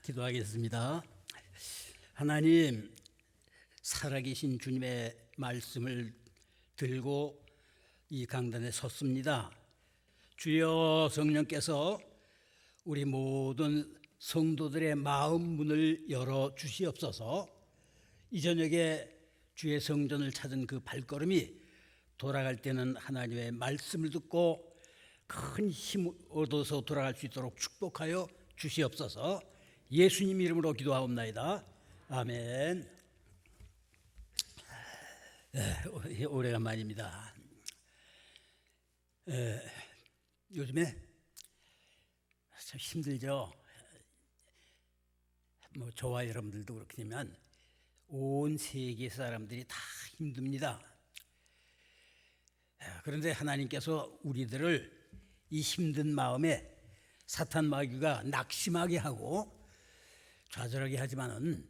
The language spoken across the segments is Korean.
기도하겠습니다. 하나님, 살아계신 주님의 말씀을 들고 이 강단에 섰습니다. 주여, 성령께서 우리 모든 성도들의 마음 문을 열어 주시옵소서. 이 저녁에 주의 성전을 찾은 그 발걸음이 돌아갈 때는 하나님의 말씀을 듣고 큰 힘 얻어서 돌아갈 수 있도록 축복하여 주시옵소서. 예수님 이름으로 기도하옵나이다. 아멘. 오래간만입니다. 요즘에 참 힘들죠. 저와 여러분들도 그렇겠지만 온 세계 사람들이 다 힘듭니다. 그런데 하나님께서 우리들을 이 힘든 마음에 사탄 마귀가 낙심하게 하고 좌절하게 하지만은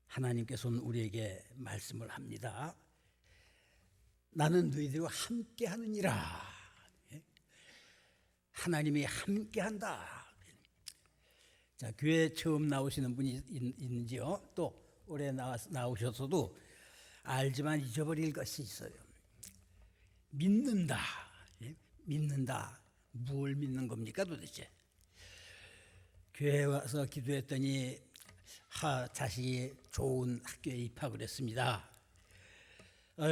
하나님께서는 우리에게 말씀을 합니다. 나는 너희들과 함께 하느니라. 하나님이 함께 한다. 자, 교회 처음 나오시는 분이 있는지요? 또 올해 나오셔서도 알지만 잊어버릴 것이 있어요. 믿는다. 믿는다. 뭘 믿는 겁니까 도대체? 교회에 와서 기도했더니 자식이 좋은 학교에 입학을 했습니다.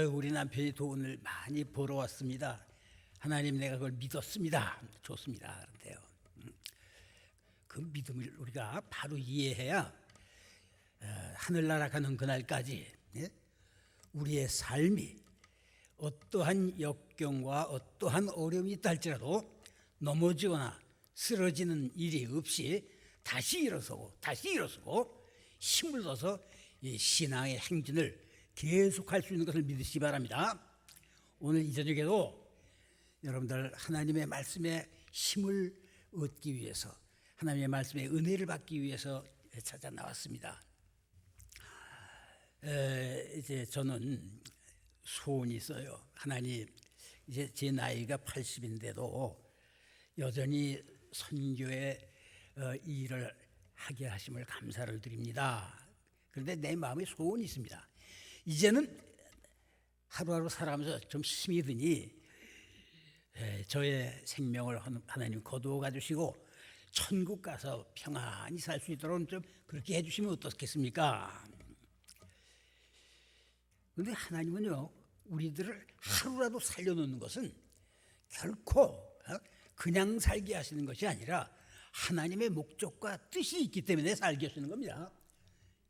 우리 남편이 돈을 많이 벌어왔습니다. 하나님, 내가 그걸 믿었습니다. 좋습니다. 그런데요, 그 믿음을 우리가 바로 이해해야 하늘나라 가는 그날까지 우리의 삶이 어떠한 역경과 어떠한 어려움이 있다 할지라도 넘어지거나 쓰러지는 일이 없이 다시 일어서고 힘을 얻어서 이 신앙의 행진을 계속할 수 있는 것을 믿으시기 바랍니다. 오늘 이 저녁에도 여러분들 하나님의 말씀에 힘을 얻기 위해서, 하나님의 말씀에 은혜를 받기 위해서 찾아 나왔습니다. 이제 저는 소원이 있어요. 하나님, 이제 제 나이가 80인데도 여전히 선교의 일을 하게 하심을 감사를 드립니다. 그런데 내 마음에 소원이 있습니다. 이제는 하루하루 살아가면서 좀 힘이 드니 저의 생명을 하나님 거두어 가주시고 천국 가서 평안히 살 수 있도록 좀 그렇게 해주시면 어떻겠습니까? 그런데 하나님은요, 우리들을 하루라도 살려놓는 것은 결코 그냥 살게 하시는 것이 아니라 하나님의 목적과 뜻이 있기 때문에 살게 하시는 겁니다.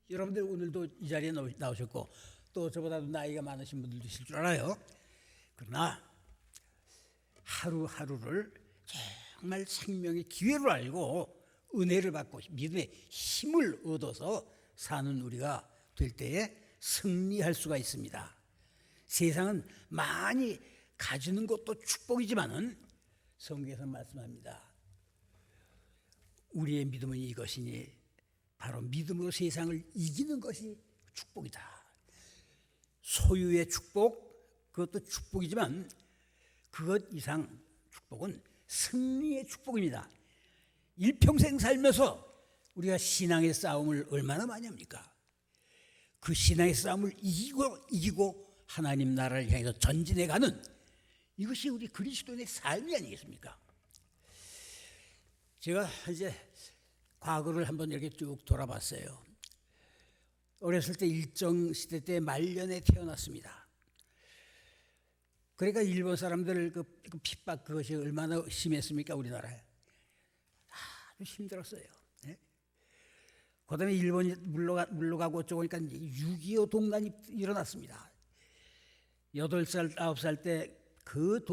여러분들 오늘도 이 자리에 나오셨고 또 저보다도 나이가 많으신 분들도 있을 줄 알아요. 그러나 하루하루를 정말 생명의 기회로 알고 은혜를 받고 믿음의 힘을 얻어서 사는 우리가 될 때에 승리할 수가 있습니다. 세상은 많이 가지는 것도 축복이지만은 성경에서 말씀합니다. 우리의 믿음은 이것이니 바로 믿음으로 세상을 이기는 것이 축복이다. 소유의 축복, 그것도 축복이지만 그것 이상 축복은 승리의 축복입니다. 일평생 살면서 우리가 신앙의 싸움을 얼마나 많이 합니까? 그 신앙의 싸움을 이기고 하나님 나라를 향해서 전진해가는 이것이 우리 그리스도인의 삶이 아니겠습니까? 제가 이제 과거를 한번 이렇게 쭉 돌아봤어요. 어렸을 때 일정시대 때 말년에 태어났습니다. 그러니까 일본 사람들 그 핍박 그것이 얼마나 심했습니까? 우리나라에 아주 힘들었어요. 그 다음에 일본이 물러가고 어쩌고 하니까 6.25 동란이 일어났습니다. 8살, 9살 때 그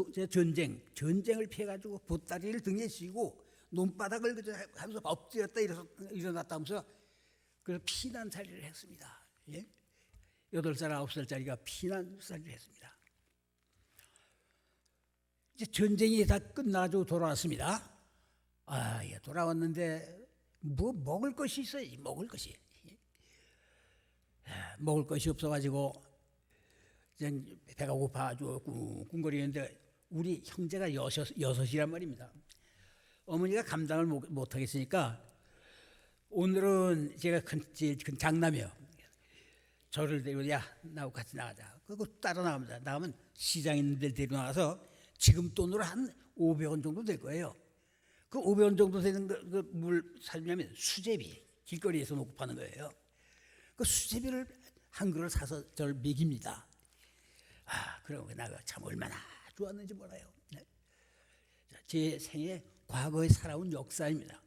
전쟁을 피해가지고 보따리를 등에 쥐고 논바닥을 하면서 엎드렸다 일어났다 하면서 그래서 피난살이를 했습니다. 8살, 9살짜리가 피난살이를 했습니다. 이제 전쟁이 다 끝나가지고 돌아왔습니다. 돌아왔는데 뭐 먹을 것이 있어야지. 먹을 것이 없어가지고 배가 고파가지고 꿍꿍거리는데 우리 형제가 여섯이란 말입니다. 어머니가 감당을 못하겠으니까 오늘은 제가 제일 큰 장남이요. 저를 데리고 야 나하고 같이 나가자. 그거 따라 나갑니다. 나가면 시장 있는 데 데리고 나가서 지금 돈으로 한 500원 정도 될 거예요. 그 500원 정도 되는 그 물 사주냐면 수제비 길거리에서 놓고 파는 거예요. 그 수제비를 한 그릇 사서 저를 먹입니다. 그러고 내가 참 얼마나 좋았는지 몰라요. 제 생애 과거에 살아온 역사입니다.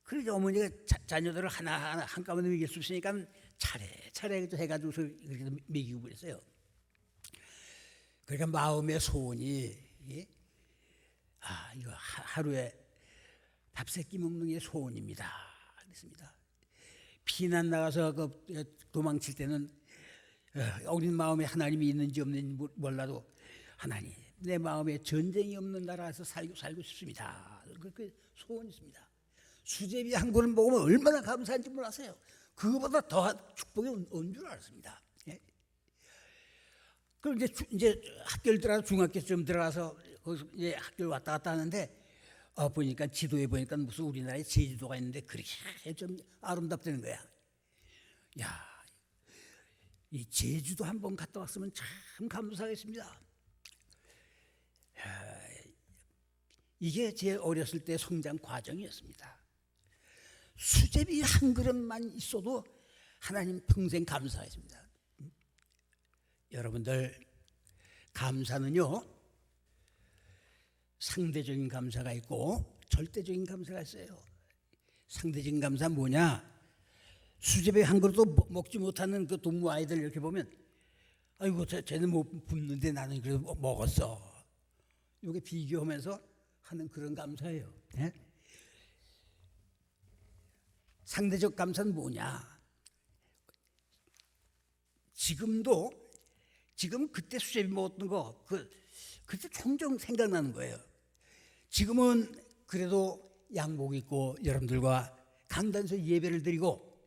그러니까 어머니가 자녀들을 하나하나 한꺼번에 먹일 수 없으니까 차례차례 해가지고 그렇게 먹이고 그랬어요. 그러니까 마음의 소원이 이거 하루에 밥 세끼 먹는 게 소원입니다. 그랬습니다. 피난 나가서 도망칠 때는 어린 마음에 하나님이 있는지 없는지 몰라도 하나님 내 마음에 전쟁이 없는 나라에서 살고 싶습니다. 그렇게 소원이 있습니다. 수제비 한 그릇 먹으면 얼마나 감사한지 몰랐어요. 그거보다 더한 축복이 온 줄 알았습니다. 그럼 이제 학교를 들어가서 중학교쯤 들어가서 거기서 이제 학교를 왔다 갔다 하는데 보니까 지도에 보니까 무슨 우리나라에 제주도가 있는데 그렇게 좀 아름답다는 거야. 야, 이 제주도 한번 갔다 왔으면 참 감사하겠습니다. 이게 제 어렸을 때 성장 과정이었습니다. 수제비 한 그릇만 있어도 하나님 평생 감사했습니다. 여러분들 감사는요 상대적인 감사가 있고 절대적인 감사가 있어요. 상대적인 감사는 뭐냐? 수제비 한 그릇도 먹지 못하는 그 동무 아이들 이렇게 보면 아이고 쟤는 못 굶는데 나는 그래도 먹었어. 이게 비교하면서 하는 그런 감사예요. 네? 상대적 감사는 뭐냐? 지금 그때 수제비 먹었던 거 그때 종종 생각나는 거예요. 지금은 그래도 양복 입고 여러분들과 강단서 예배를 드리고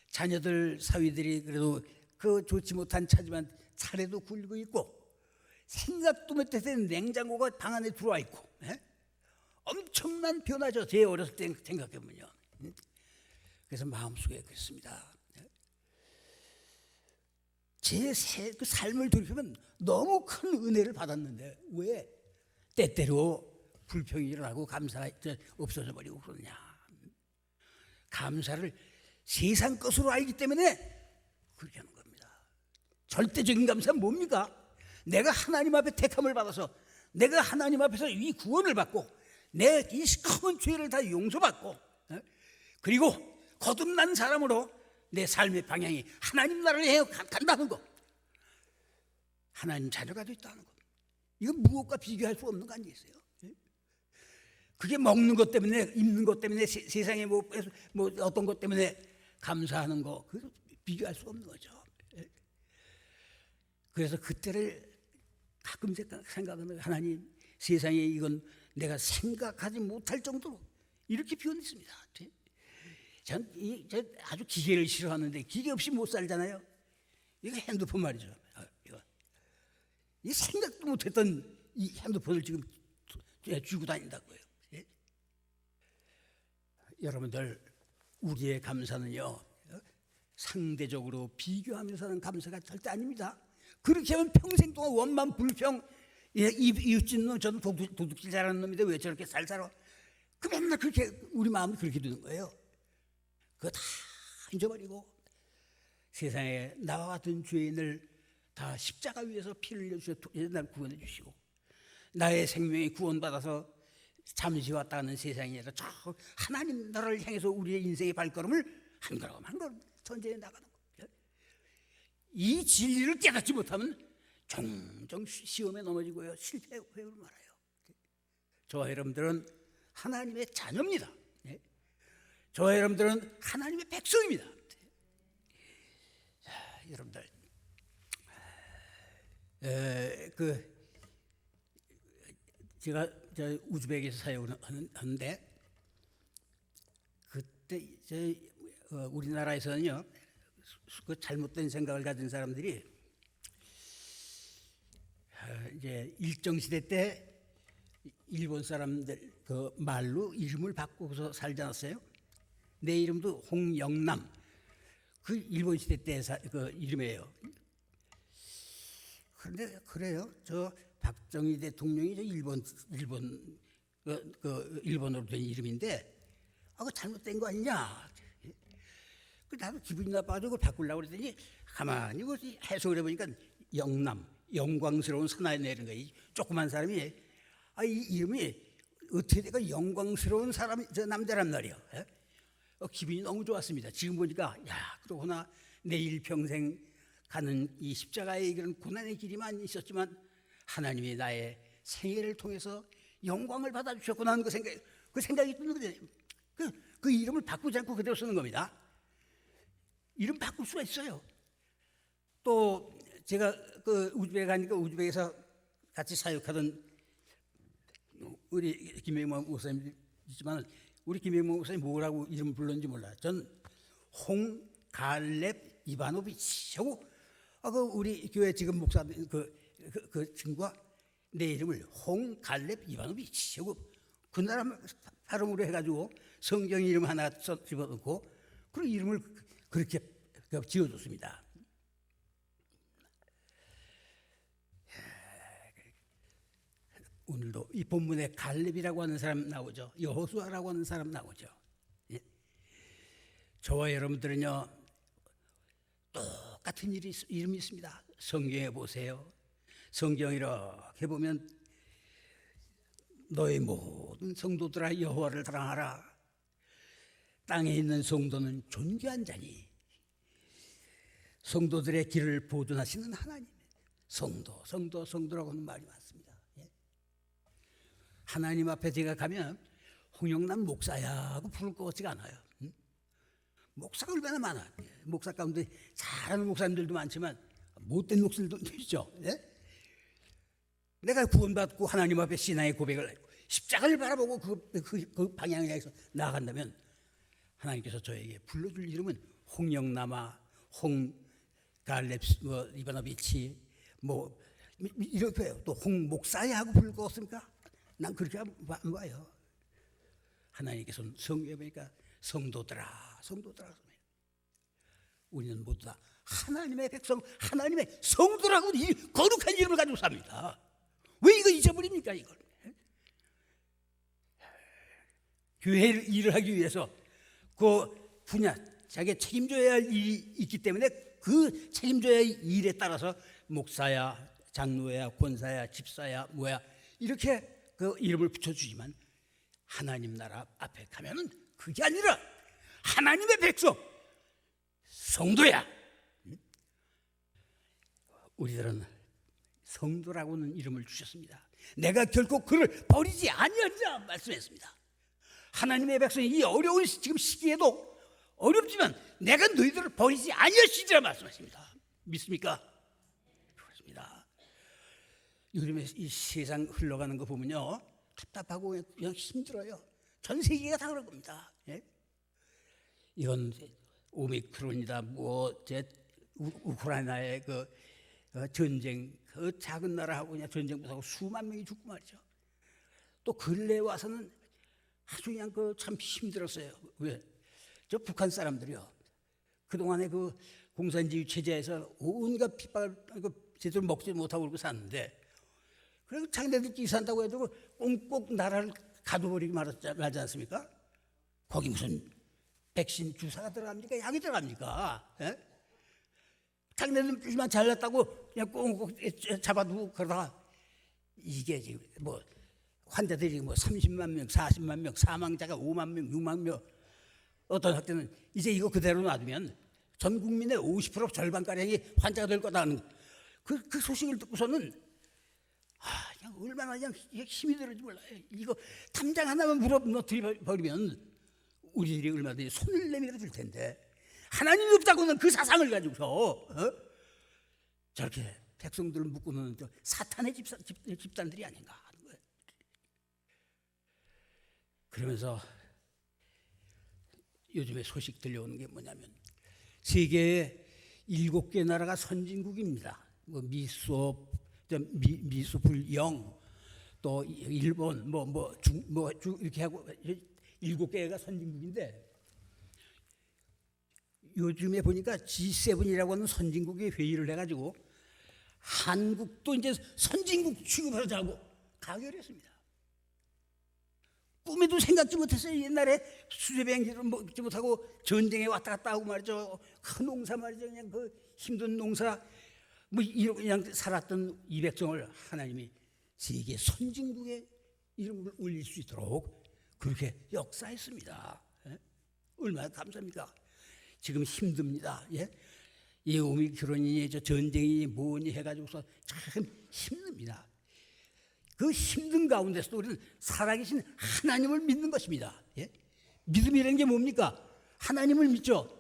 자녀들 사위들이 그래도 그 좋지 못한 차지만 차례도 굴리고 있고 생각도 못했던 냉장고가 방 안에 들어와 있고 엄청난 변화죠. 제 어렸을 때 생각해보면요. 그래서 마음속에 그렇습니다. 제 그 삶을 돌이키면 너무 큰 은혜를 받았는데 왜 때때로 불평이 일어나고 감사가 없어져 버리고 그러냐. 감사를 세상 것으로 알기 때문에 그렇게 하는 겁니다. 절대적인 감사는 뭡니까? 내가 하나님 앞에 택함을 받아서 내가 하나님 앞에서 이 구원을 받고 내 이 큰 죄를 다 용서받고 그리고 거듭난 사람으로 내 삶의 방향이 하나님 나라를 향해 간다는 것, 하나님 자녀가 됐다는 것, 이건 무엇과 비교할 수 없는 거 아니겠어요? 그게 먹는 것 때문에 입는 것 때문에 세상에 뭐 어떤 것 때문에 감사하는 거 그거 비교할 수 없는 거죠. 그래서 그때를 가끔 생각하면 하나님 세상에 이건 내가 생각하지 못할 정도로 이렇게 표현했습니다. 전 아주 기계를 싫어하는데 기계 없이 못 살잖아요. 이거 핸드폰 말이죠. 이 생각도 못했던 이 핸드폰을 지금 쥐고 다닌다고요. 여러분들 우리의 감사는요 상대적으로 비교하면서 하는 감사가 절대 아닙니다. 그렇게 하면 평생 동안 원만 불평, 이웃집 놈 저는 도둑질 잘하는 놈인데 왜 저렇게 살아? 그 맨날 그렇게 우리 마음이 그렇게 되는 거예요. 그거 다 잊어버리고 세상에 나와 같은 죄인을 다 십자가 위에서 피를 흘려주셔서 날 구원해 주시고 나의 생명이 구원받아서 잠시 왔다 가는 세상이 아니라 저 하나님 나라를 향해서 우리의 인생의 발걸음을 한 걸음 한 걸음 천천히 나가는 거예요. 이 진리를 깨닫지 못하면 종종 시험에 넘어지고요 실패하고 말아요. 저와 여러분들은 하나님의 자녀입니다. 저와 여러분들은 하나님의 백성입니다. 자, 여러분들 제가 우즈벡에서 사역을 하는데 그때 우리나라에서는요 그 잘못된 생각을 가진 사람들이 이제 일정 시대 때 일본 사람들 그 말로 이름을 바꾸고서 살지 않았어요? 내 이름도 홍영남. 그 일본 시대 때 그 이름이에요. 그런데 그래요. 저 박정희 대통령이 저 일본어로 된 이름인데 그 잘못된 거 아니냐. 그 나도 기분이 나빠가지고 바꾸려고 그랬더니 가만히 해석을 해보니까 영남, 영광스러운 사나이 내는 거야. 이 조그만 사람이 이 이름이 어떻게 내가 영광스러운 사람 저 남자란 말이야. 기분이 너무 좋았습니다. 지금 보니까 그러구나. 내일 평생 가는 이 십자가의 그런 고난의 길이만 있었지만 하나님이 나의 생애를 통해서 영광을 받아주셨구나 하는 그 생각이 드는 거죠. 그 이름을 바꾸지 않고 그대로 쓰는 겁니다. 이름 바꿀 수가 있어요. 또 제가 그 우즈벡에 가니까 우즈벡에서 같이 사역하던 우리 김영만 목사님 있지만 우리 김영만 목사님 뭐라고 이름 불렀는지 몰라요. 전 홍갈렙 이바노비치 하고 그 우리 교회 지금 목사 그 친구가 내 이름을 홍갈렙 이바노비치 하고 그 나라 발음으로 해가지고 성경 이름 하나 집어넣고 그리고 이름을 그렇게 지어줬습니다. 오늘도 이 본문에 갈렙이라고 하는 사람 나오죠. 여호수아라고 하는 사람 나오죠. 예? 저와 여러분들은요 똑같은 이름이 있습니다. 성경에 보세요. 성경 이렇게 보면 너의 모든 성도들아 여호와를 사랑하라. 땅에 있는 성도는 존귀한 자니 성도들의 길을 보존하시는 하나님. 성도라고 하는 말이 많습니다. 예? 하나님 앞에 제가 가면 홍영남 목사야 하고 부를 것 같지가 않아요. 목사가 얼마나 많아. 목사 가운데 잘하는 목사님들도 많지만 못된 목사님들도 있죠. 예? 내가 구원받고 하나님 앞에 신앙의 고백을 하고 십자가를 바라보고 그 방향에 해서 나아간다면 하나님께서 저에게 불러줄 이름은 홍영남아, 홍갈렙 이바노비치 이렇게 해요. 또 홍목사야 하고 부를 것 같습니까? 난 그렇게 안 봐요. 하나님께서는 성경에 보니까 성도들아. 우리는 모두 다 하나님의 백성, 하나님의 성도라고 이 거룩한 이름을 가지고 삽니다. 왜 이거 잊어버립니까 이걸? 교회 일을 하기 위해서 그 분야, 자기가 책임져야 할 일이 있기 때문에 그 책임져야 할 일에 따라서 목사야, 장로야, 권사야, 집사야, 뭐야 이렇게 그 이름을 붙여주지만 하나님 나라 앞에 가면은 그게 아니라 하나님의 백성, 성도야. 우리들은 성도라고는 이름을 주셨습니다. 내가 결코 그를 버리지 아니하리라 말씀했습니다. 하나님의 백성이 이 어려운 지금 시기에도 어렵지만 내가 너희들을 버리지 아니하시리라 말씀하십니다. 믿습니까? 그렇습니다. 요즘에 이 세상 흘러가는 거 보면요 답답하고 그냥 힘들어요. 전 세계가 다 그런 겁니다. 예? 이건 오미크론이다 우크라이나의 그 전쟁, 그 작은 나라하고 그냥 전쟁부터 수만 명이 죽고 말이죠. 또 근래에 와서는 아주 그냥 참 힘들었어요. 왜? 저 북한 사람들이요. 그동안에 그 공산주의 체제에서 온갖 핍박을 제대로 먹지 못하고 그러고 샀는데, 그리고 자기네들끼리 산다고 해도 꽁꽁 나라를 가둬버리기 말하지 않습니까? 거기 무슨 백신 주사가 들어갑니까? 약이 들어갑니까? 예? 자기네들만 잘났다고 그냥 꽁꽁 잡아두고 그러다가 이게 지금 환자들이 30만 명, 40만 명, 사망자가 5만 명, 6만 명, 어떤 학교는 이제 이거 그대로 놔두면 전 국민의 50% 절반가량이 환자가 될 거다는 그 소식을 듣고서는 그냥 얼마나 그냥 힘이 들었는지 몰라요. 이거 담장 하나만 물어버리면 우리들이 얼마든지 손을 내밀어 줄 텐데 하나님이 없다고는 그 사상을 가지고서 저렇게 백성들을 묶고는 사탄의 집단들이 아닌가 하는 거예요. 그러면서 요즘에 소식 들려오는 게 뭐냐면 세계의 7개 나라가 선진국입니다. 미소불영, 또 일본, 이렇게 하고 7개가 선진국인데 요즘에 보니까 G7이라고 하는 선진국이 회의를 해가지고 한국도 이제 선진국 취급하자고 가결했습니다. 꿈에도 생각지 못했어요. 옛날에 수제비행기를 먹지 못하고 전쟁에 왔다 갔다 하고 말이죠. 큰 농사 말이죠. 그냥 그 힘든 농사 뭐 이렇게 그냥 살았던 이 백성을 하나님이 세계 선진국에 이름을 올릴 수 있도록 그렇게 역사했습니다. 예? 얼마나 감사합니까? 지금 힘듭니다. 예? 이 오미크론이 저 전쟁이 뭐니 해가지고서 참 힘듭니다. 그 힘든 가운데서도 우리는 살아계신 하나님을 믿는 것입니다. 예? 믿음이라는 게 뭡니까? 하나님을 믿죠.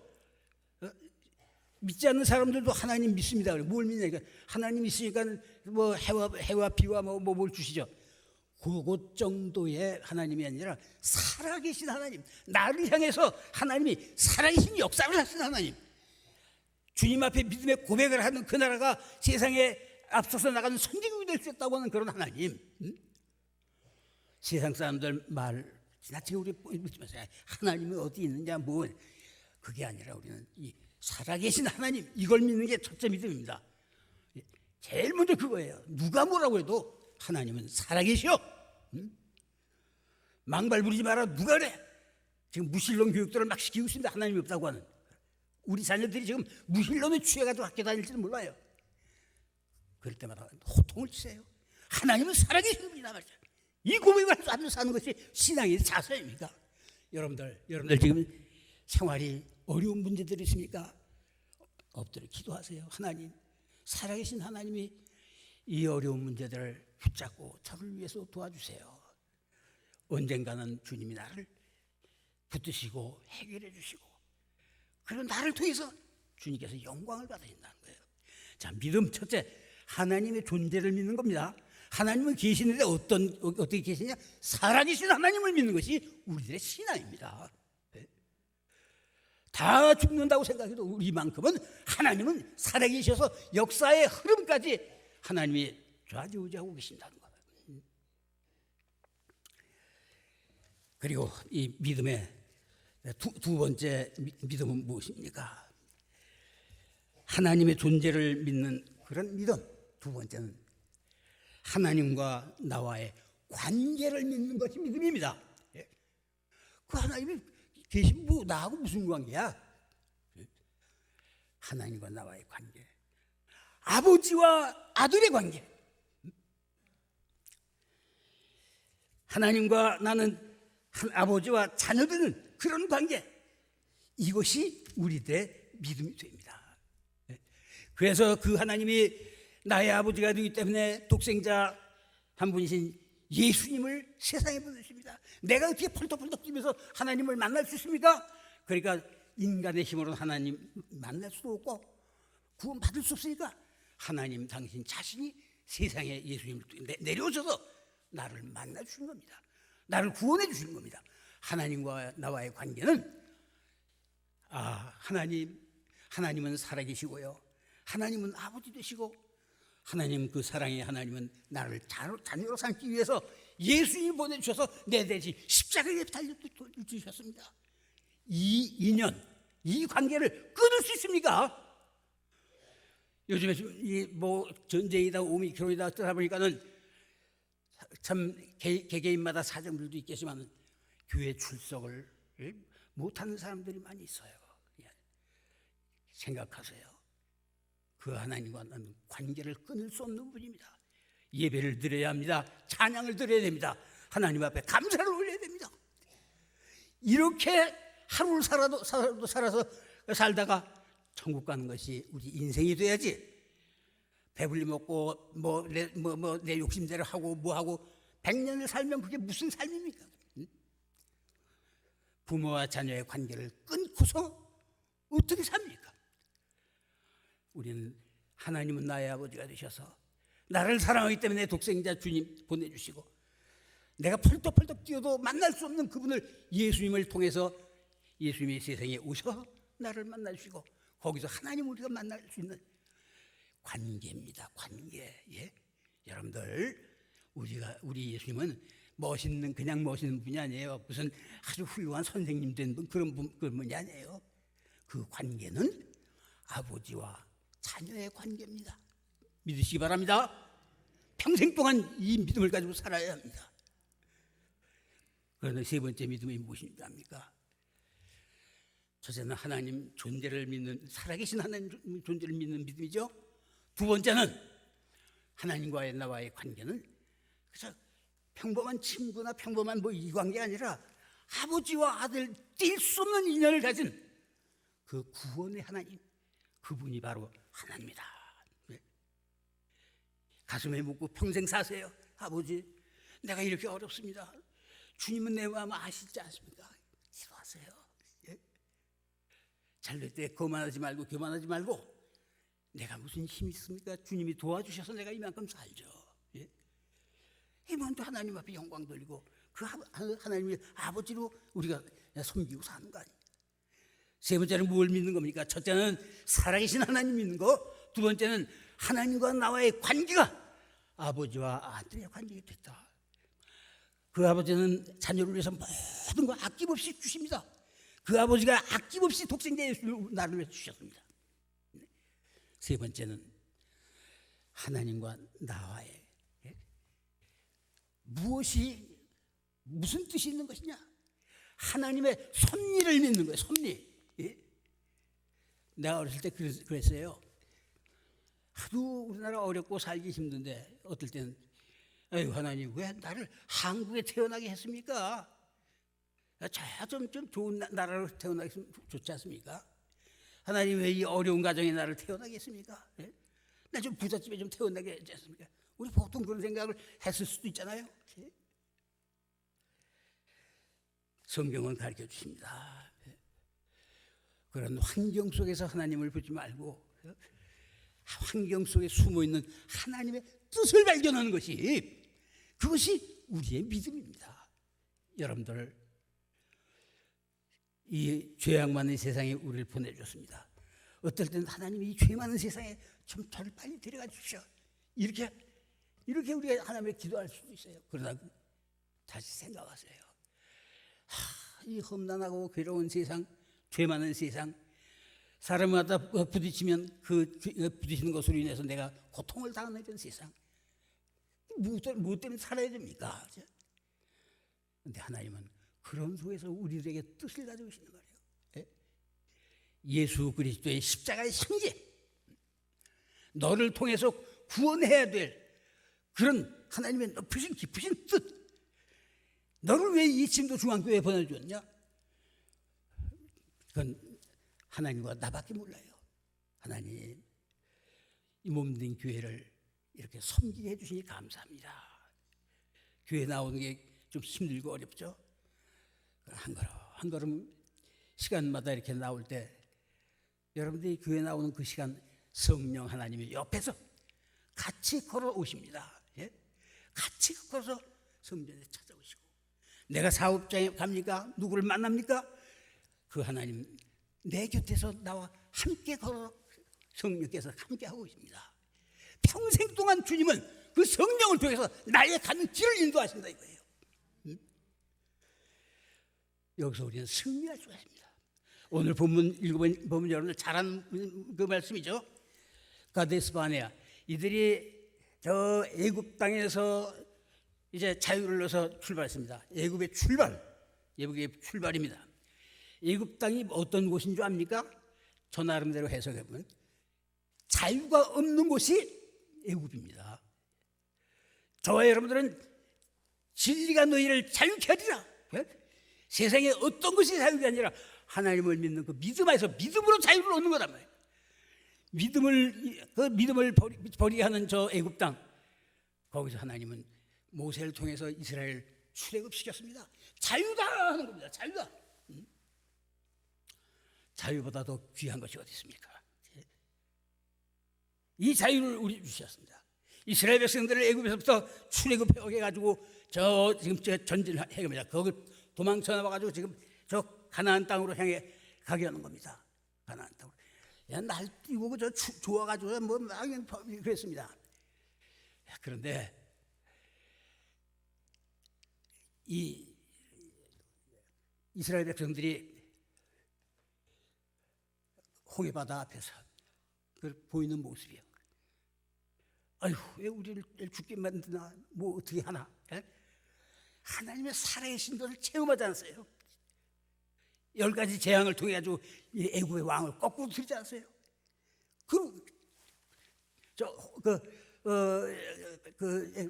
믿지 않는 사람들도 하나님 믿습니다. 뭘 믿냐? 하나님 있으니까 뭐 해와 비와 뭘 주시죠. 그것 정도의 하나님이 아니라 살아계신 하나님, 나를 향해서 하나님이 살아계신 역사를 하신 하나님, 주님 앞에 믿음의 고백을 하는 그 나라가 세상에 앞서서 나가는 선진국이 될 수 있다고 하는 그런 하나님. 세상 사람들 말 지나치게 우리 묻지 마세요. 하나님이 어디 있느냐 뭐 그게 아니라 우리는 이 살아계신 하나님, 이걸 믿는 게 첫째 믿음입니다. 제일 먼저 그거예요. 누가 뭐라고 해도 하나님은 살아계셔. 망발 부리지 마라. 누가 그래? 지금 무신론 교육들을 막 시키고 있습니다. 하나님이 없다고 하는. 우리 자녀들이 지금 무신론에 취해가지고 학교 다닐지는 몰라요. 그럴 때마다 호통을 치세요. 하나님은 살아계신 분이다 말이죠. 이 고백을 하면서 사는 것이 신앙의 자세입니까? 여러분들 지금 생활이 어려운 문제들이 있습니까? 엎드려 기도하세요. 하나님, 살아계신 하나님이 이 어려운 문제들을 붙잡고 저를 위해서 도와주세요. 언젠가는 주님이 나를 붙드시고 해결해 주시고, 그리고 나를 통해서 주님께서 영광을 받으신다는 거예요. 자, 믿음 첫째, 하나님의 존재를 믿는 겁니다. 하나님은 계시는데 어떻게 계시냐? 살아계신 하나님을 믿는 것이 우리들의 신앙입니다. 다 죽는다고 생각해도 우리만큼은 하나님은 살아계셔서 역사의 흐름까지 하나님이 좌지우지하고 계신다는 거예요. 그리고 이 믿음의 두 번째 믿음은 무엇입니까? 하나님의 존재를 믿는 그런 믿음. 두 번째는 하나님과 나와의 관계를 믿는 것이 믿음입니다. 그 하나님이 계신 뭐 나하고 무슨 관계야? 하나님과 나와의 관계, 아버지와 아들의 관계. 하나님과 나는 아버지와 자녀들은 그런 관계. 이것이 우리들의 믿음이 됩니다. 그래서 그 하나님이 나의 아버지가 되기 때문에 독생자 한 분이신 예수님을 세상에 보내십니다. 내가 어떻게 펄떡펄떡 뛰면서 하나님을 만날 수 있습니까? 그러니까 인간의 힘으로는 하나님 만날 수도 없고 구원 받을 수 없으니까 하나님 당신 자신이 세상에 예수님을 내려오셔서 나를 만나 주신 겁니다. 나를 구원해 주신 겁니다. 하나님과 나와의 관계는 하나님은 살아계시고요. 하나님은 아버지 되시고 하나님 그 사랑의 하나님은 나를 자녀로 삼기 위해서 예수님을 보내주셔서 내 대신 십자가에 달려주셨습니다. 이 인연, 이 관계를 끊을 수 있습니까? 요즘에 뭐 전쟁이다 오미크론이다 뜨다 보니까는 참 개개인마다 사정들도 있겠지만 교회 출석을 못하는 사람들이 많이 있어요. 생각하세요. 그 하나님과 나는 관계를 끊을 수 없는 분입니다. 예배를 드려야 합니다. 찬양을 드려야 됩니다. 하나님 앞에 감사를 올려야 됩니다. 이렇게 하루를 살아서 살다가 천국 가는 것이 우리 인생이 돼야지. 배불리 먹고 내 욕심대로 하고 뭐하고 100년을 살면 그게 무슨 삶입니까? 부모와 자녀의 관계를 끊고서 어떻게 삽니까? 우리는 하나님은 나의 아버지가 되셔서 나를 사랑하기 때문에 독생자 주님 보내주시고 내가 펄떡펄떡 뛰어도 만날 수 없는 그분을 예수님을 통해서 예수님이 세상에 오셔서 나를 만나주시고 거기서 하나님 우리가 만날 수 있는 관계입니다. 관계. 예? 여러분들 우리 예수님은 그냥 멋있는 분이 아니에요. 무슨 아주 훌륭한 선생님 된 분 그런 분이 아니에요. 그 관계는 아버지와 자녀의 관계입니다. 믿으시기 바랍니다. 평생 동안 이 믿음을 가지고 살아야 합니다. 그런데 세 번째 믿음이 무엇입니까? 첫째는 하나님 존재를 믿는, 살아계신 하나님 존재를 믿는 믿음이죠. 두 번째는 하나님과의 나와의 관계는 그래서 평범한 친구나 평범한 이 관계가 아니라 아버지와 아들 뗄 수 없는 인연을 가진 그 구원의 하나님, 그분이 바로 하나님이다. 네. 가슴에 묻고 평생 사세요. 아버지, 내가 이렇게 어렵습니다. 주님은 내 마음 아시지 않습니까? 기도하세요. 예? 잘될 때 거만하지 말고 교만하지 말고, 내가 무슨 힘이 있습니까? 주님이 도와주셔서 내가 이만큼 살죠. 예? 이만도 하나님 앞에 영광 돌리고 그 하나님의 아버지로 우리가 섬기고 사는 거 아니에요. 세 번째는 뭘 믿는 겁니까? 첫째는 살아계신 하나님 믿는 거, 두 번째는 하나님과 나와의 관계가 아버지와 아들의 관계가 됐다. 그 아버지는 자녀를 위해서 모든 걸 아낌없이 주십니다. 그 아버지가 아낌없이 독생자 예수를 나를 위해 주셨습니다. 세 번째는 하나님과 나와의 무슨 뜻이 있는 것이냐? 하나님의 섭리를 믿는 거예요. 섭리. 예? 내가 어렸을 때 그랬어요. 하도 우리나라 어렵고 살기 힘든데 어떨 때는 아유, 하나님 왜 나를 한국에 태어나게 했습니까? 좀 좋은 나라로 태어나게 했으면 좋지 않습니까? 하나님 왜 이 어려운 가정에 나를 태어나게 했습니까? 예? 나 좀 부잣집에 좀 태어나게 했지 않습니까? 우리 보통 그런 생각을 했을 수도 있잖아요. 예? 성경은 가르쳐 주십니다. 예? 그런 환경 속에서 하나님을 보지 말고 환경 속에 숨어있는 하나님의 뜻을 발견하는 것이, 그것이 우리의 믿음입니다. 여러분들, 이 죄악 많은 세상에 우리를 보내줬습니다. 어떨 때는 하나님이 이 죄 많은 세상에 좀 저를 빨리 데려가 주십시오. 이렇게 우리가 하나님께 기도할 수도 있어요. 그러나 다시 생각하세요. 이 험난하고 괴로운 세상, 죄 많은 세상, 사람마다 부딪히면 그 부딪히는 것으로 인해서 내가 고통을 당하는 이런 세상, 무엇 때문에 살아야 됩니까? 그런데 하나님은 그런 속에서 우리들에게 뜻을 가지고 계시는 거예요. 예? 예수 그리스도의 십자가의 형제, 너를 통해서 구원해야 될 그런 하나님의 높으신 깊으신 뜻, 너를 왜 이 진도 중앙교회에 보내주었냐? 그건 하나님과 나밖에 몰라요. 하나님, 이 몸된 교회를 이렇게 섬기게 해주시니 감사합니다. 교회 나오는 게 좀 힘들고 어렵죠? 한 걸음 시간마다 이렇게 나올 때 여러분들이 교회 나오는 그 시간, 성령 하나님이 옆에서 같이 걸어오십니다. 예? 같이 걸어서 성전에 찾아오시고, 내가 사업장에 갑니까? 누구를 만납니까? 그 하나님 내 곁에서 나와 함께 걸어 성령께서 함께 하고 있습니다. 평생 동안 주님은 그 성령을 통해서 나의 가는 길을 인도하신다 이거예요. 여기서 우리는 승리할 수가 있습니다. 오늘 본문 읽어보면 여러분들 잘 아는 그 말씀이죠. 가데스 바네아, 이들이 저 애굽 땅에서 이제 자유를 얻어서 출발했습니다. 애굽의 출발입니다. 애굽 땅이 어떤 곳인 줄 압니까? 저 나름대로 해석해보면 자유가 없는 곳이 애굽입니다. 저와 여러분들은 진리가 너희를 자유케 하리라. 세상에 어떤 것이 자유가 아니라 하나님을 믿는 그 믿음 안에서 믿음으로 자유를 얻는 거란 말이에요. 믿음을 버리게 하는 저 애굽 땅, 거기서 하나님은 모세를 통해서 이스라엘 출애굽시켰습니다. 자유다 하는 겁니다. 자유다. 자유보다 더 귀한 것이 어디 있습니까? 이 자유를 우리 주셨습니다. 이스라엘 백성들을 애굽에서부터 출애굽해 가지고 저 지금 전진해 갑니다. 거기 도망쳐 나와 가지고 지금 저 가나안 땅으로 향해 가게 하는 겁니다. 가나안 땅으로. 야, 날뛰고 저 좋아 가지고 뭐 막 그랬습니다. 그런데 이 이스라엘 백성들이 홍해바다 앞에서 그 보이는 모습이요. 아휴, 왜 우리를 죽게 만드나, 뭐 어떻게 하나? 예? 하나님의 살아계신 것을 체험하지 않았어요? 10가지 재앙을 통해 가지고 이 애굽의 왕을 거꾸로 들지 않았어요?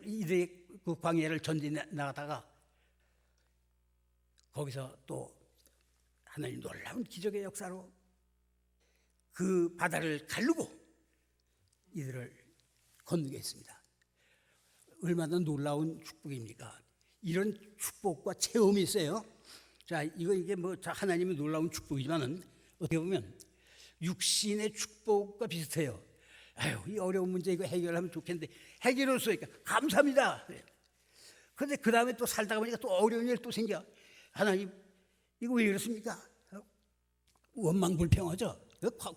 이들이 그 광야를 전진해 나가다가 거기서 또 하나님 놀라운 기적의 역사로 그 바다를 가르고 이들을 건너게 했습니다. 얼마나 놀라운 축복입니까? 이런 축복과 체험이 있어요. 자, 이게 뭐 하나님의 놀라운 축복이지만은 어떻게 보면 육신의 축복과 비슷해요. 아유, 이 어려운 문제 이거 해결하면 좋겠는데 해결할 수 있으니까 감사합니다. 그런데 그 다음에 또 살다가 보니까 또 어려운 일 또 생겨. 하나님, 이거 왜 이렇습니까? 원망불평하죠.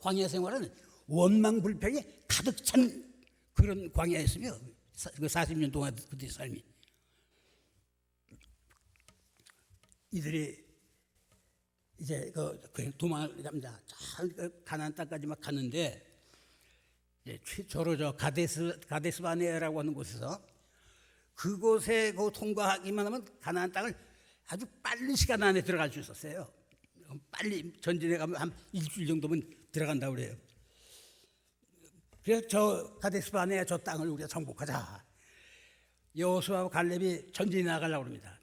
광야 생활은 원망불평이 가득 찬 그런 광야였으며 그 40년 동안 그들의 삶이. 이들이 이제 도망을 갑니다. 가나안 땅까지 막 갔는데 이제 최초로 가데스 바네라고 하는 곳에서 그곳에 통과하기만 하면 가나안 땅을 아주 빠른 시간 안에 들어갈 수 있었어요. 빨리 전진해 가면 한 일주일 정도면 들어간다고 그래요. 그래서 저 가데스 바네 저 땅을 우리가 정복하자. 여호수아와 갈렙이 전진해 나가려고 합니다.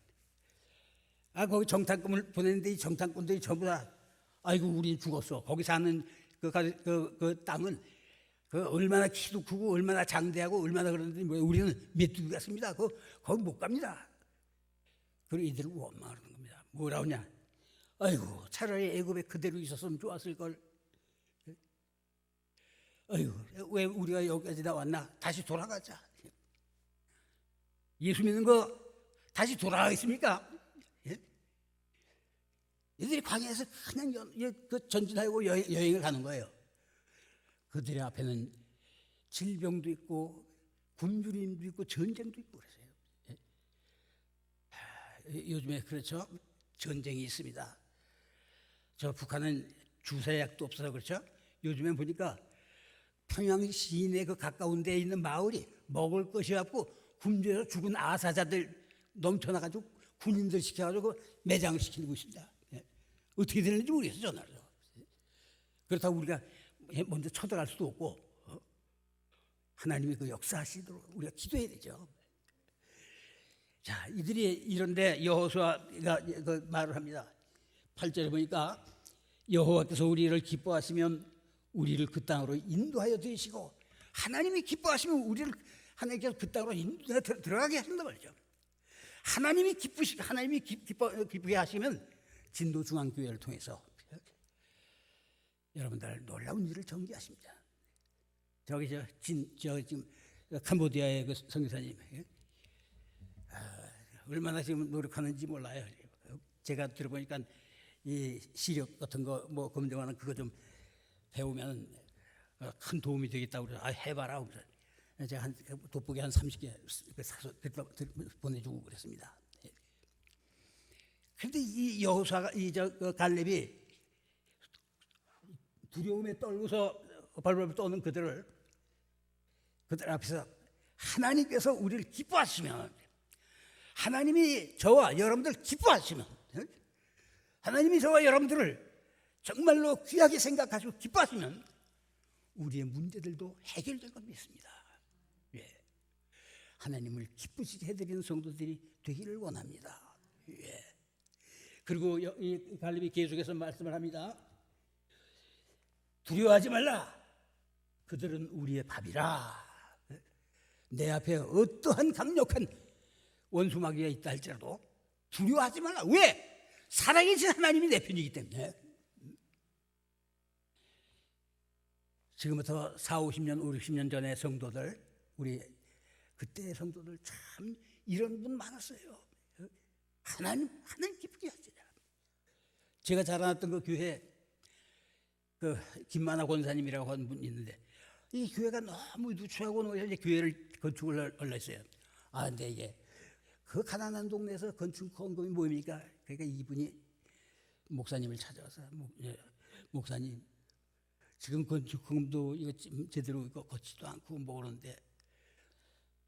거기 정탐꾼을 보냈는데 이 정탐꾼들이 전부 다 아이고 우리 죽었어. 거기 사는 그 땅은 얼마나 키도 크고 얼마나 장대하고 얼마나 그러는데 우리는 메뚜기 같습니다. 거기 못 갑니다. 그리고 이들은 원망하는 겁니다. 뭐라 하냐? 아이고 차라리 애굽에 그대로 있었으면 좋았을 걸. 아이고 왜 우리가 여기까지 나왔나? 다시 돌아가자. 예수 믿는 거 다시 돌아가겠습니까? 이들이 광야에서 그냥 전진하고 여행을 가는 거예요. 그들의 앞에는 질병도 있고 굶주림도 있고 전쟁도 있고 그러세요. 요즘에 그렇죠. 전쟁이 있습니다. 저 북한은 주사약도 없어서 그렇죠. 요즘에 보니까 평양 시내 그 가까운 데에 있는 마을이 먹을 것이 없고 굶주려서 죽은 아사자들 넘쳐나가지고 군인들 시켜가지고 매장시키고 있습니다. 어떻게 되는지 모르겠어요. 전화로. 그렇다고 우리가 먼저 쳐들어갈 수도 없고 하나님이 그 역사하시도록 우리가 기도해야 되죠. 자, 이들이 이런데 여호수아가 그 말을 합니다. 8절에 보니까 여호와께서 우리를 기뻐하시면 우리를 그 땅으로 인도하여 드시고 하나님이 기뻐하시면 우리를 하나님께서 그 땅으로 인도해 들어가게 하신단 말이죠. 하나님이 기쁘게 하시면 진도중앙교회를 통해서 여러분들 놀라운 일을 전개하십니다. 지금 캄보디아의 그 선교사님 얼마나 지금 노력하는지 몰라요. 제가 들어보니까 이 시력 같은 거 뭐 검정하는 그거 좀 배우면 큰 도움이 되겠다고 그래서 해봐라. 그래서 제가 돋보기 한 30개 사서 보내주고 그랬습니다. 그런데 이 여호수아가 갈렙이 두려움에 떨고서 발발발 떠는 그들 앞에서 하나님께서 우리를 기뻐하시면 하나님이 저와 여러분들 기뻐하시면 하나님이 저와 여러분들을 정말로 귀하게 생각하시고 기뻐하시면 우리의 문제들도 해결될 것 믿습니다. 예. 하나님을 기쁘시게 해드리는 성도들이 되기를 원합니다. 예. 그리고 이 갈렙이 계속해서 말씀을 합니다. 두려워하지 말라. 그들은 우리의 밥이라. 내 앞에 어떠한 강력한 원수마귀가 있다 할지라도 두려워하지 말라. 왜? 살아계신 하나님이 내 편이기 때문에. 지금부터 40, 50년, 50년 전의 성도들, 우리 그때의 성도들 참 이런 분 많았어요. 하나님 기쁘게 하시라. 제가 자라났던 그 교회, 그 김만화 권사님이라고 하는 분이 있는데 이 교회가 너무 누추하고 이제 교회를 건축을 하려 했어요. 근데 이게 그 가난한 동네에서 건축 헌금이 뭐입니까? 그러니까 이분이 목사님을 찾아와서 목사님 지금 건축금도 이거 제대로 이거 걷지도 않고 모르는데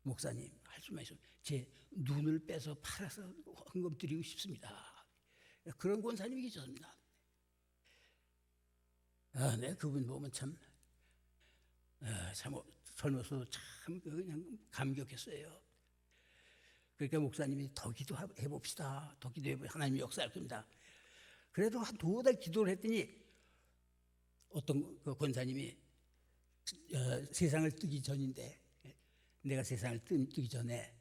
목사님 할 수만 있으면 제 눈을 빼서 팔아서 헌금 드리고 싶습니다. 그런 권사님이 계셨습니다. 네, 그분 보면 참 젊어서 참 그냥 감격했어요. 그러니까 목사님이 더 기도해 봅시다. 더 기도해 보 하나님이 역사할 겁니다. 그래도 한 2달 기도를 했더니 어떤 그 권사님이 세상을 뜨기 전인데 내가 세상을 뜨기 전에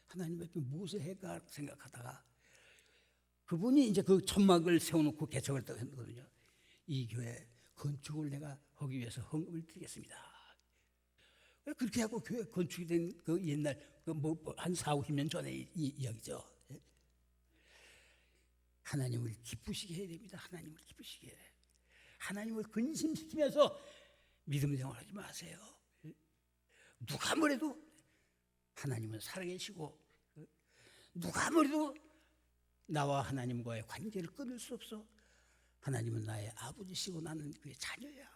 하나님 앞에 무엇을 할까 생각하다가 그분이 이제 그 천막을 세워놓고 개척을 했거든요. 이 교회 건축을 내가 하기 위해서 헌금을 드리겠습니다. 그렇게 하고 교회 건축이 된 그 옛날 한 40-50년 전에 이 이야기죠. 하나님을 기쁘시게 해야 됩니다. 하나님을 기쁘시게. 하나님을 근심시키면서 믿음 생활하지 마세요. 누가 뭐래도 하나님은 살아계시고 누가 뭐래도 나와 하나님과의 관계를 끊을 수 없어. 하나님은 나의 아버지시고 나는 그의 자녀야.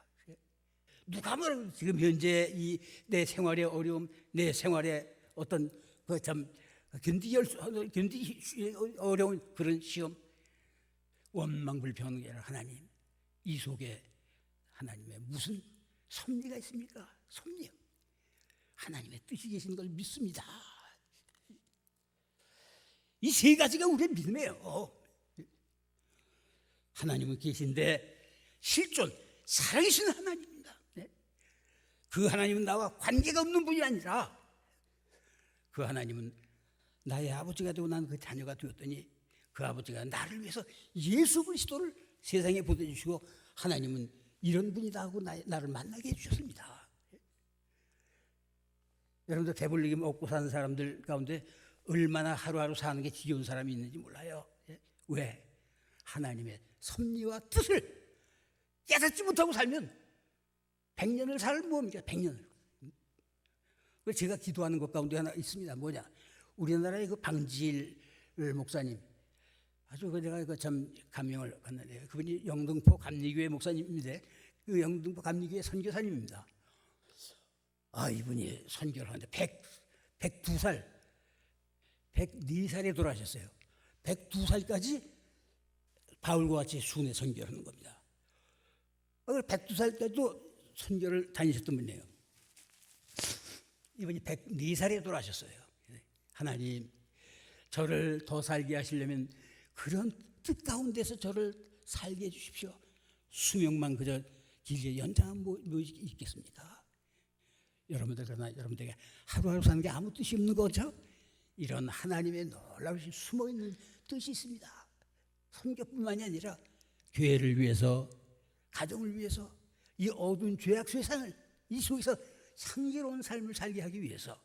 누가 뭐래도 지금 현재 이 내 생활의 어려움, 내 생활의 어떤 그 참 견디기 어려운 그런 시험, 원망불평의 하나님, 이 속에 하나님의 무슨 섭리가 있습니까? 섭리. 하나님의 뜻이 계신 걸 믿습니다. 이 세 가지가 우리의 믿음이에요. 하나님은 계신데 실존 살아계신 하나님입니다. 그 하나님은 나와 관계가 없는 분이 아니라 그 하나님은 나의 아버지가 되고 난 그 자녀가 되었더니 그 아버지가 나를 위해서 예수 그리스도를 세상에 보내주시고 하나님은 이런 분이다 하고 나를 만나게 해주셨습니다. 여러분들 배불리게 먹고 사는 사람들 가운데 얼마나 하루하루 사는 게 지겨운 사람이 있는지 몰라요. 왜? 하나님의 섭리와 뜻을 깨닫지 못하고 살면 100년을 살 뭡니까? 100년을. 제가 기도하는 것 가운데 하나 있습니다. 뭐냐? 우리나라의 그 방지일 목사님, 아주 내가 참 감명을 받는데요. 그분이 영등포 감리교회 목사님인데 그 영등포 감리교회 선교사님입니다. 이분이 선교를 하는데 102살, 104살에 돌아가셨어요. 102살까지 바울과 같이 순회 선교를 하는 겁니다. 102살까지도 선교를 다니셨던 분이에요. 이분이 104살에 돌아가셨어요. 하나님, 저를 더 살게 하시려면 그런 뜻 가운데서 저를 살게 해주십시오. 수명만 그저 길게 연장하면 뭐 있겠습니까? 여러분들, 그러나 여러분들에게 하루하루 사는 게 아무 뜻이 없는 거죠? 이런 하나님의 놀라우신 숨어있는 뜻이 있습니다. 선교뿐만이 아니라 교회를 위해서, 가정을 위해서, 이 어두운 죄악 세상을 이 속에서 향기로운 삶을 살게 하기 위해서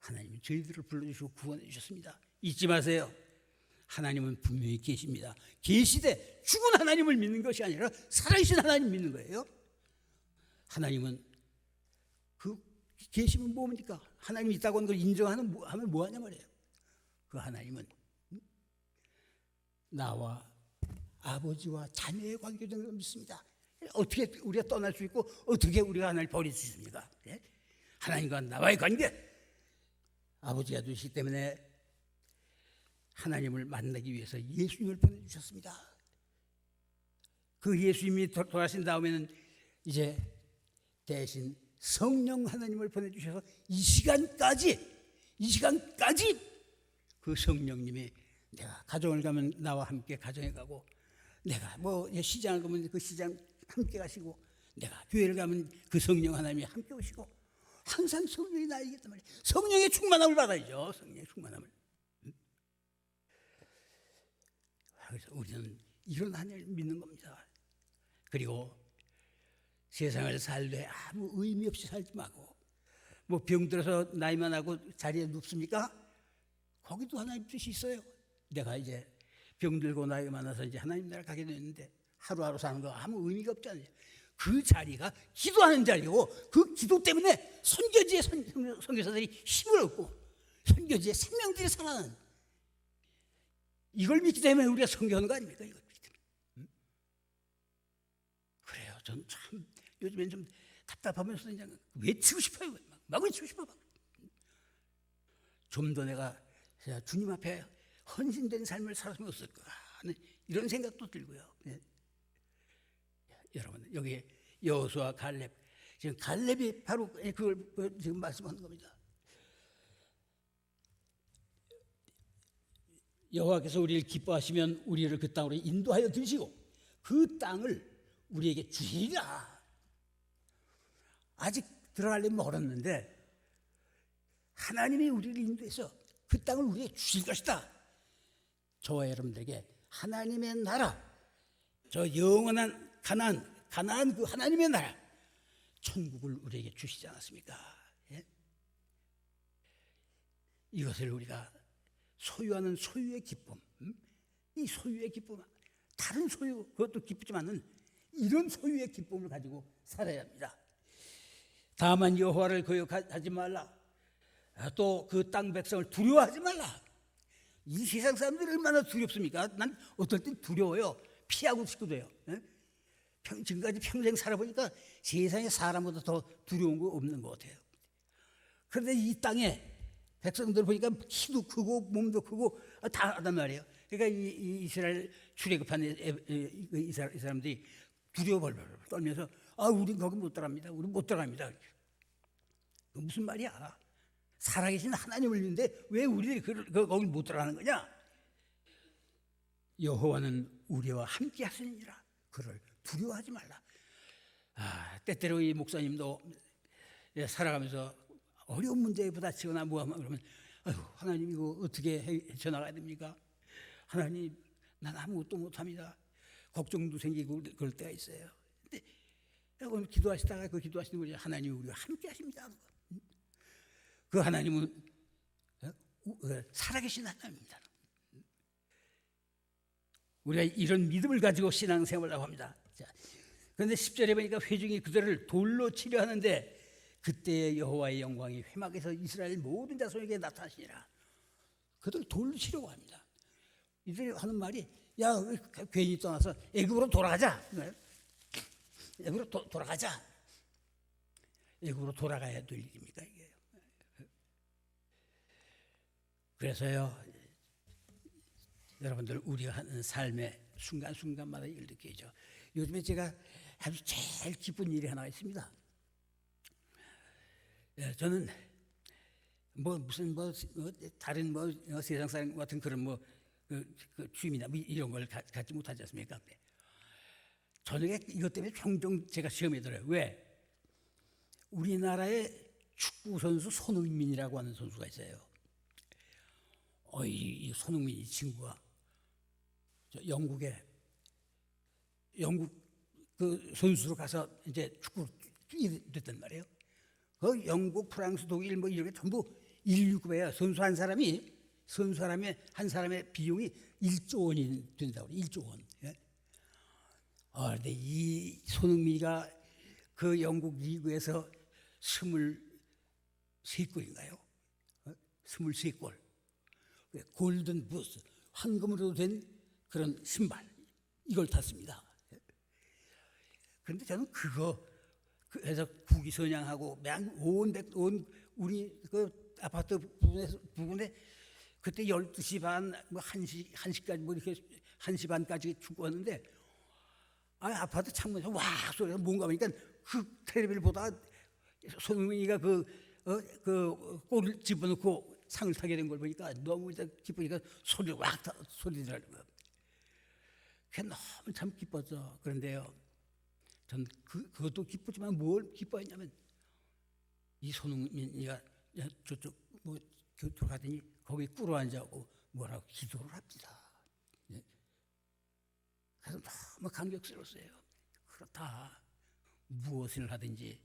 하나님은 저희들을 불러주시고 구원해 주셨습니다. 잊지 마세요. 하나님은 분명히 계십니다. 계시되 죽은 하나님을 믿는 것이 아니라 살아계신 하나님 믿는 거예요. 하나님은 그 계시면 뭡니까? 하나님이 있다고 하는 걸 인정하면 뭐하냐 말이에요. 그 하나님은 나와 아버지와 자녀의 관계된 걸 믿습니다. 어떻게 우리가 떠날 수 있고 어떻게 우리가 하나님을 버릴 수 있습니까? 하나님과 나와의 관계, 아버지가 되시기 때문에 하나님을 만나기 위해서 예수님을 보내주셨습니다. 그 예수님이 돌아가신 다음에는 이제 대신 성령 하나님을 보내주셔서 이 시간까지 그 성령님이 내가 가정을 가면 나와 함께 가정에 가고, 내가 뭐 시장을 가면 그 시장 함께 가시고, 내가 교회를 가면 그 성령 하나님이 함께 오시고, 항상 성령이 나이겠단 말이에요. 성령의 충만함을 받아야죠. 성령의 충만함을. 그래서 우리는 이런 하나님을 믿는 겁니다. 그리고 세상을 살되 아무 의미 없이 살지 말고, 뭐 병들어서 나이만 하고 자리에 눕습니까? 거기도 하나님 뜻이 있어요. 내가 이제 병들고 나이가 많아서 이제 하나님 나라 가게 됐는데 하루하루 사는 거 아무 의미가 없잖아요. 그 자리가 기도하는 자리고, 그 기도 때문에 선교지의 선교사들이 힘을 얻고 선교지의 생명들이 살아나는, 이걸 믿기 때문에 우리가 선교하는 거 아닙니까? 이걸 믿기 때문에. 그래요. 전 참 요즘엔 좀 답답하면서 그냥 외치고 싶어요. 막 외치고 싶어. 좀 더 내가 주님 앞에 헌신된 삶을 살았으면 어떨까 하는 이런 생각도 들고요. 예. 여러분 여기 여호수아 갈렙, 지금 갈렙이 바로 그걸 지금 말씀하는 겁니다. 여호와께서 우리를 기뻐하시면 우리를 그 땅으로 인도하여 드시고 그 땅을 우리에게 주시리라. 아직 들어가려면 멀었는데 하나님이 우리를 인도해서 그 땅을 우리에게 주실 것이다. 저와 여러분들에게 하나님의 나라, 저 영원한 가나안 그 하나님의 나라, 천국을 우리에게 주시지 않았습니까? 예? 이것을 우리가 소유하는 소유의 기쁨, 이 소유의 기쁨, 다른 소유 그것도 기쁘지만은 이런 소유의 기쁨을 가지고 살아야 합니다. 다만 여호와를 거역하지 말라. 또 그 땅 백성을 두려워하지 말라. 이 세상 사람들이 얼마나 두렵습니까? 난 어떨 땐 두려워요. 피하고 싶기도 해요. 지금까지 평생 살아보니까 세상에 사람보다 더 두려운 거 없는 것 같아요. 그런데 이 땅에 백성들 보니까 키도 크고 몸도 크고 다 하단 말이에요. 그러니까 이 이스라엘 출애굽한 이 사람들이 두려워 벌벌 떨면서 우린 거기 못 들어갑니다. 우리 못 들어갑니다. 무슨 말이야? 살아계신 하나님을 믿는데 왜 우리 거기 못 들어가는 거냐? 여호와는 우리와 함께 하시니라. 그를 두려워하지 말라. 때때로 이 목사님도 살아가면서 어려운 문제에 부딪히거나 그러면 하나님 이거 어떻게 헤쳐나가야 됩니까? 하나님 난 아무것도 못합니다. 걱정도 생기고 그럴 때가 있어요. 근데 오늘 기도하시다가 그 기도하시는 분이 하나님 우리와 함께 하십니다. 그 하나님은 살아계신 하나님입니다. 우리가 이런 믿음을 가지고 신앙생활을 하고 합니다. 그런데 10절에 보니까 회중이 그들을 돌로 치려 하는데 그때 여호와의 영광이 회막에서 이스라엘 모든 자손에게 나타나시니라. 그들 돌로 치려고 합니다. 이들이 하는 말이 야 괜히 떠나서 애굽으로 돌아가자. 애굽으로 돌아가자. 애굽으로 돌아가야 될 일입니까 이게? 그래서요 여러분들 우리가 하는 삶의 순간순간마다 이걸 느끼죠. 요즘에 제가 아주 제일 기쁜 일이 하나 있습니다. 저는 무슨 다른 세상 사람 같은 그런 그 취미나 이런 걸 갖지 못하지 않습니까? 저녁에 이것 때문에 종종 제가 시험에 들어요. 왜? 우리나라의 축구 선수 손흥민이라고 하는 선수가 있어요. 이 손흥민 이 친구가 영국 그 선수로 가서 이제 축구를 뛰게 됐단 말이에요. 그 영국, 프랑스, 독일 이런 게 전부 인류급이에요. 선수 한 사람의 비용이 1조 원이 된다고 그래요. 1조 원. 근데 이 손흥민이가 그 영국 리그에서 23골인가요? 23골. 골든 부스, 황금으로 된 그런 신발 이걸 탔습니다. 그런데 저는 그래서 국위선양하고 온 우리 그 아파트 부근에 그때 12시 반, 1시까지 이렇게 1시 반까지 축구하는데 아파트 창문에서 와 소리가 뭔가 보니까 그 텔레비를 보다가 손흥민이가 그 골을 집어넣고 상을 타게 된 걸 보니까 너무 기쁘니까 소리 들어가는 거예요. 그게 너무 참 기뻤죠. 그런데요, 전 그것도 기쁘지만 뭘 기뻐했냐면 이 손흥민이가 저쪽 들어가더니 거기 꿇어 앉아고 뭐라고 기도를 합니다. 그래서 너무 감격스러웠어요. 그렇다. 무엇을 하든지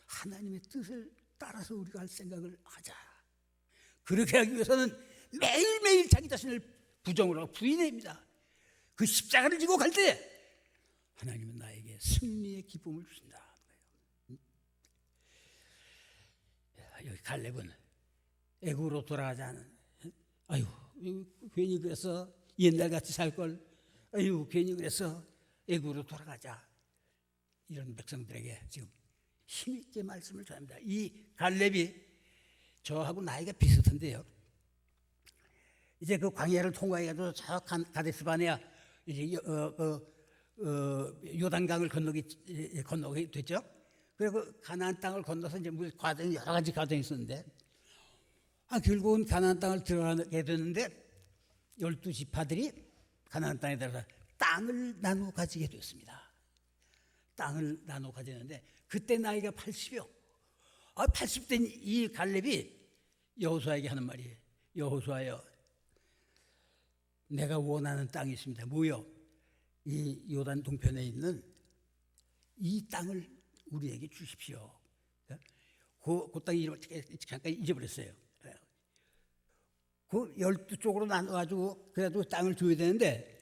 하나님의 뜻을 따라서 우리가 할 생각을 하자. 그렇게 하기 위해서는 매일매일 자기 자신을 부정으로 하고 부인합니다. 그 십자가를 지고 갈 때 하나님은 나에게 승리의 기쁨을 주신다. 여기 갈렙은 애굽으로 돌아가지 않은 괜히 그래서 옛날같이 살걸 괜히 그래서 애굽으로 돌아가자. 이런 백성들에게 지금 힘있게 말씀을 전합니다. 이 갈렙이 저하고 나이가 비슷한데요. 이제 그 광야를 통과해가지고 저 가데스 바네아 이제 요단강을 건너게 됐죠. 그리고 가나안 땅을 건너서 이제 과정이 여러 가지 과정이 있었는데, 결국은 가나안 땅을 들어가게 됐는데 12지파들이 가나안 땅에 들어가 땅을 나누어 가지게 됐습니다. 땅을 나누어 가지는데 그때 나이가 80이요. 80된 이 갈렙이 여호수아에게 하는 말이에요. 여호수아여, 내가 원하는 땅이 있습니다. 뭐요? 이 요단 동편에 있는 이 땅을 우리에게 주십시오. 그 땅 이름을 잠깐 잊어버렸어요. 그 12쪽으로 나눠가지고 그래도 땅을 줘야 되는데,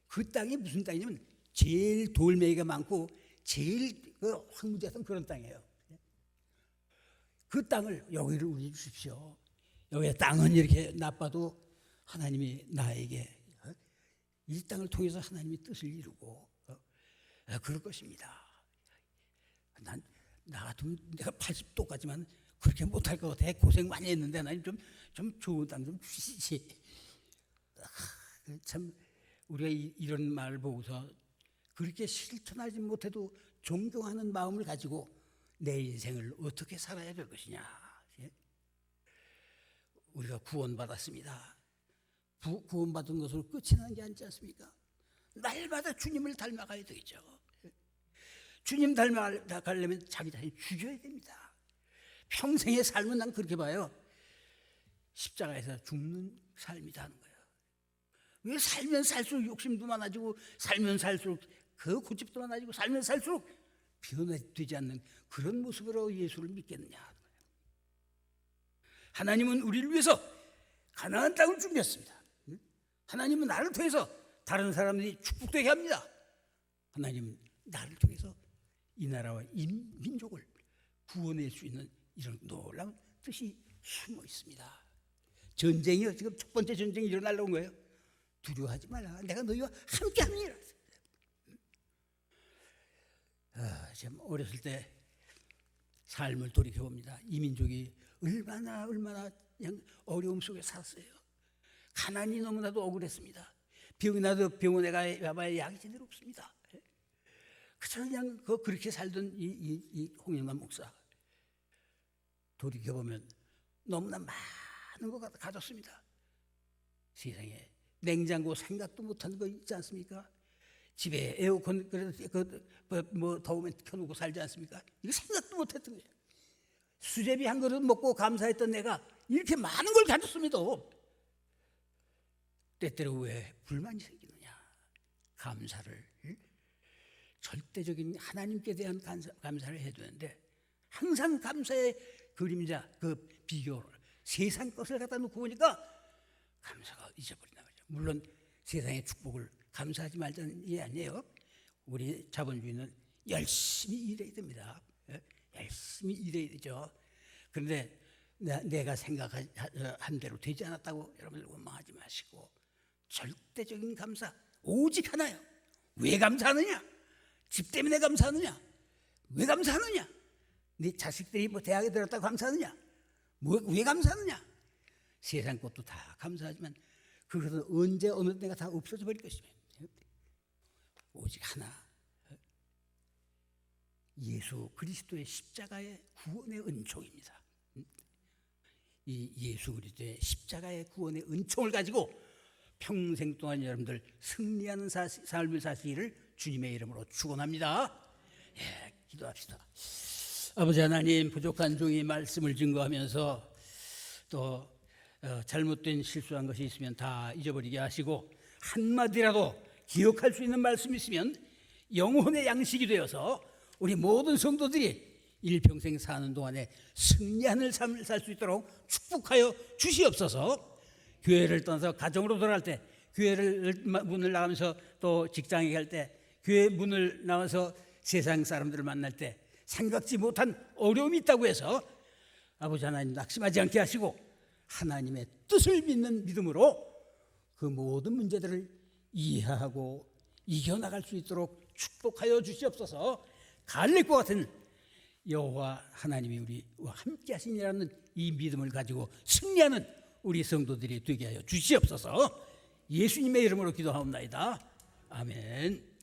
그 땅이 무슨 땅이냐면 제일 돌멩이가 많고 제일 황무지였던 그런 땅이에요. 그 땅을 여기를 우리 주십시오. 여기 땅은 이렇게 나빠도 하나님이 나에게 이 땅을 통해서 하나님이 뜻을 이루고 그럴 것입니다. 나 같으면 내가 80도까지만 그렇게 못할 것 같아. 고생 많이 했는데 하나님 좀 좋은 땅 좀 주시지. 참 우리가 이런 말을 보고서 그렇게 실천하지 못해도 존경하는 마음을 가지고 내 인생을 어떻게 살아야 될 것이냐. 우리가 구원받았습니다. 구원받은 것으로 끝이 나는 게 아니지 않습니까? 날마다 주님을 닮아가야 되겠죠. 주님 닮아가려면 자기 자신을 죽여야 됩니다. 평생의 삶은 난 그렇게 봐요. 십자가에서 죽는 삶이다 하는 거예요. 왜 살면 살수록 욕심도 많아지고, 살면 살수록 그 고집도 많아지고, 살면 살수록 변화되지 않는 그런 모습으로 예수를 믿겠느냐. 하나님은 우리를 위해서 가나안 땅을 준비했습니다. 하나님은 나를 통해서 다른 사람들이 축복되게 합니다. 하나님은 나를 통해서 이 나라와 이 민족을 구원할 수 있는 이런 놀라운 뜻이 숨어 있습니다. 전쟁이요. 지금 첫 번째 전쟁이 일어나려고 온 거예요. 두려워하지 말라. 내가 너희와 함께 합니다. 참 어렸을 때 삶을 돌이켜봅니다. 이 민족이 얼마나 그냥 어려움 속에 살았어요. 가난이 너무나도 억울했습니다. 병이 나도 병원에 가봐야 약이 제대로 없습니다. 그냥 그렇게 살던 이 홍영남 목사, 돌이켜보면 너무나 많은 것 가졌습니다. 세상에 냉장고 생각도 못한 거 있지 않습니까? 집에 에어컨 뭐 더우면 켜놓고 살지 않습니까? 이거 생각도 못했던 거예요. 수제비 한 그릇 먹고 감사했던 내가 이렇게 많은 걸 가졌습니다. 때때로 왜 불만이 생기느냐? 감사를, 절대적인 하나님께 대한 감사를 해야 되는데, 항상 감사의 그림자, 그 비교를 세상 것을 갖다 놓고 보니까 감사가 잊어버린다 말이죠. 물론 세상의 축복을 감사하지 말자는 게 아니에요. 우리 자본주의는 열심히 일해야 됩니다. 열심히 일해야 되죠. 그런데 내가 생각한 대로 되지 않았다고 여러분들 원망하지 마시고, 절대적인 감사 오직 하나요. 왜 감사하느냐? 집 때문에 감사하느냐? 왜 감사하느냐? 네 자식들이 뭐 대학에 들었다고 감사하느냐? 왜 감사하느냐? 세상 것도 다 감사하지만 그것은 언제 어느 때가 다 없어져 버릴 것입니다. 오직 하나, 예수 그리스도의 십자가의 구원의 은총입니다. 이 예수 그리스도의 십자가의 구원의 은총을 가지고 평생 동안 여러분들 승리하는 삶을 사시기를 주님의 이름으로 축원합니다. 기도합시다. 아버지 하나님, 부족한 종이 말씀을 증거하면서 또 잘못된 실수한 것이 있으면 다 잊어버리게 하시고, 한마디라도 기억할 수 있는 말씀이 있으면 영혼의 양식이 되어서 우리 모든 성도들이 일평생 사는 동안에 승리하는 삶을 살 수 있도록 축복하여 주시옵소서. 교회를 떠나서 가정으로 돌아갈 때, 교회를 문을 나가면서 또 직장에 갈 때, 교회 문을 나와서 세상 사람들을 만날 때 생각지 못한 어려움이 있다고 해서 아버지 하나님 낙심하지 않게 하시고, 하나님의 뜻을 믿는 믿음으로 그 모든 문제들을 이해하고 이겨나갈 수 있도록 축복하여 주시옵소서. 갈렙과 같은 여호와 하나님이 우리와 함께 하시니라는 이 믿음을 가지고 승리하는 우리 성도들이 되게 하여 주시옵소서. 예수님의 이름으로 기도하옵나이다. 아멘.